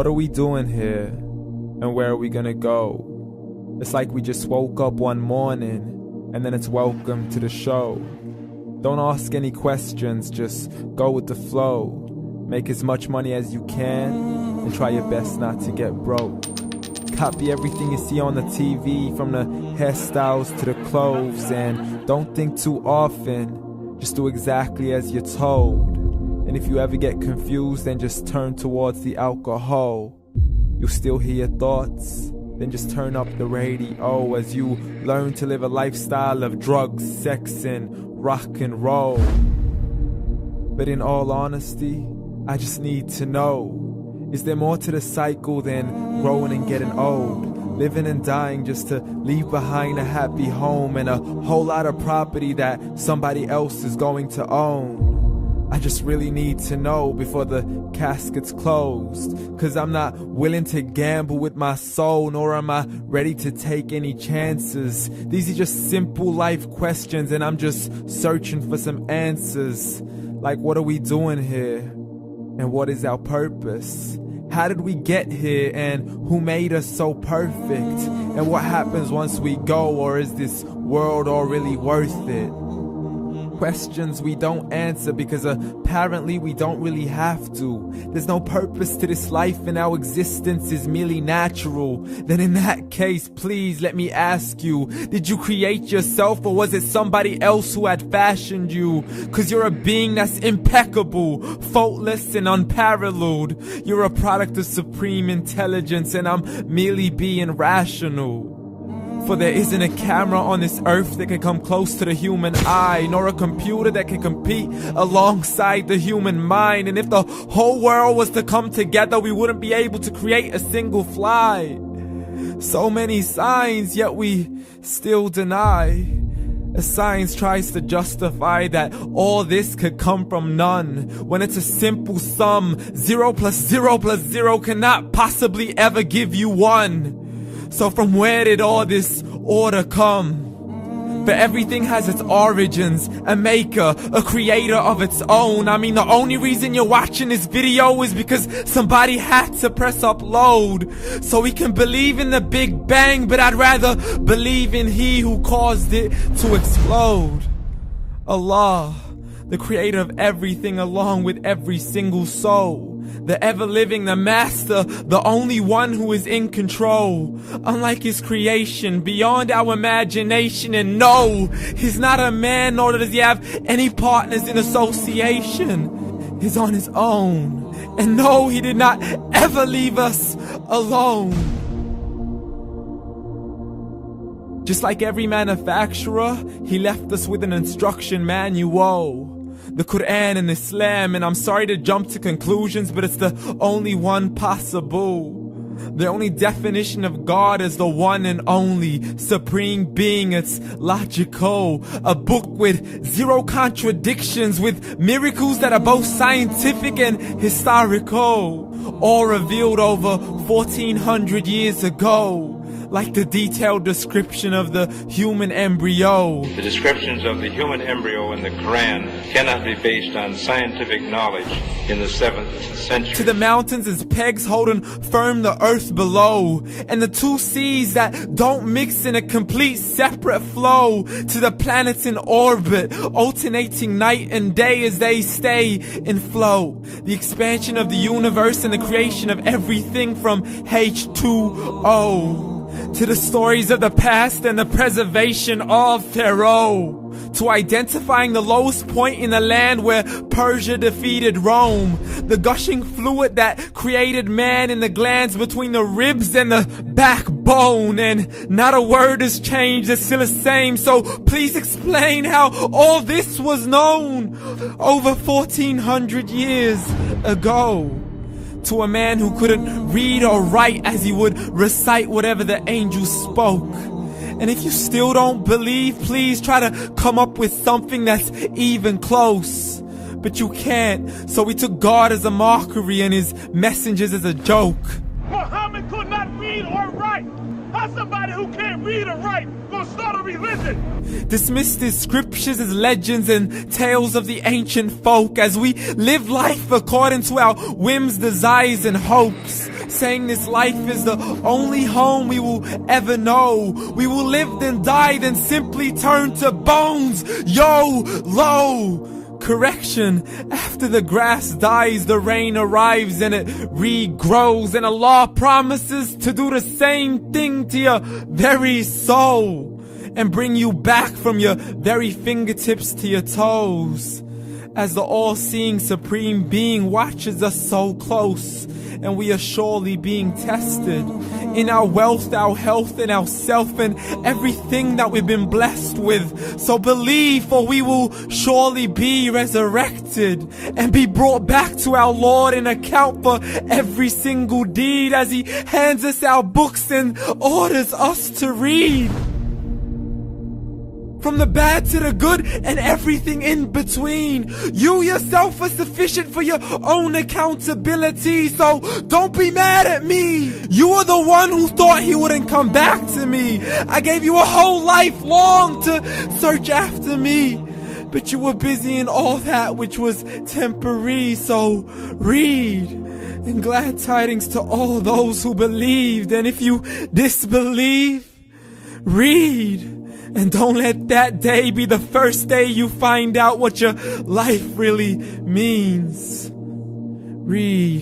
What are we doing here? And where are we gonna go? It's like we just woke up one morning, and then it's welcome to the show. Don't ask any questions, just go with the flow. Make as much money as you can, and try your best not to get broke. Copy everything you see on the TV, from the hairstyles to the clothes, and don't think too often, just do exactly as you're told. And if you ever get confused, then just turn towards the alcohol. You'll still hear your thoughts, then just turn up the radio as you learn to live a lifestyle of drugs, sex, and rock and roll. But in all honesty, I just need to know, is there more to the cycle than growing and getting old? Living and dying just to leave behind a happy home and a whole lot of property that somebody else is going to own. I just really need to know before the casket's closed, 'cause I'm not willing to gamble with my soul, nor am I ready to take any chances. These are just simple life questions, and I'm just searching for some answers. Like, what are we doing here? And what is our purpose? How did we get here, and who made us so perfect? And what happens once we go, or is this world all really worth it? Questions we don't answer because apparently we don't really have to. There's no purpose to this life and our existence is merely natural. Then in that case, please let me ask you, did you create yourself, or was it somebody else who had fashioned you? 'Cause you're a being that's impeccable, faultless and unparalleled. You're a product of supreme intelligence, and I'm merely being rational. For there isn't a camera on this earth that can come close to the human eye, nor a computer that can compete alongside the human mind. And if the whole world was to come together, we wouldn't be able to create a single fly. So many signs, yet we still deny. As science tries to justify that all this could come from none, when it's a simple sum. 0 plus 0 plus 0 cannot possibly ever give you 1. So from where did all this order come? For everything has its origins, a maker, a creator of its own. I mean, the only reason you're watching this video is because somebody had to press upload. So we can believe in the Big Bang, but I'd rather believe in He who caused it to explode. Allah, the creator of everything along with every single soul. The ever-living, the master, the only one who is in control. Unlike his creation, beyond our imagination. And no, he's not a man, nor does he have any partners in association. He's on his own. And no, he did not ever leave us alone. Just like every manufacturer, he left us with an instruction manual. The Quran and Islam, and I'm sorry to jump to conclusions, but it's the only one possible. The only definition of God is the one and only supreme being. It's logical, a book with 0 contradictions, with miracles that are both scientific and historical, all revealed over 1400 years ago. Like the detailed description of the human embryo. The descriptions of the human embryo in the Quran cannot be based on scientific knowledge in the 7th century. To the mountains as pegs holding firm the earth below, and the 2 seas that don't mix in a complete separate flow. To the planets in orbit, alternating night and day as they stay in flow. The expansion of the universe and the creation of everything from H2O. To the stories of the past and the preservation of Pharaoh. To identifying the lowest point in the land where Persia defeated Rome. The gushing fluid that created man in the glands between the ribs and the backbone. And not a word has changed, it's still the same. So please explain how all this was known over 1400 years ago. To a man who couldn't read or write, as he would recite whatever the angels spoke. And if you still don't believe, please try to come up with something that's even close. But you can't, so we took God as a mockery and his messengers as a joke. Muhammad could not read or write. How's somebody who can't read or write gonna start a religion? Dismissed his scriptures as legends and tales of the ancient folk, as we live life according to our whims, desires, and hopes. saying this life is the only home we will ever know. We will live then die, then simply turn to bones. YOLO! Correction, after the grass dies, the rain arrives and it regrows, and Allah promises to do the same thing to your very soul and bring you back from your very fingertips to your toes, as the all-seeing supreme being watches us so close, and we are surely being tested in our wealth, our health, and our self, and everything that we've been blessed with. So believe, for we will surely be resurrected and be brought back to our Lord and account for every single deed, as He hands us our books and orders us to read. From the bad to the good and everything in between. You yourself are sufficient for your own accountability, so don't be mad at me. You are the one who thought He wouldn't come back to me. I gave you a whole life long to search after me, but you were busy in all that which was temporary. So read, and glad tidings to all those who believed. And if you disbelieve, read. And don't let that day be the first day you find out what your life really means. Read.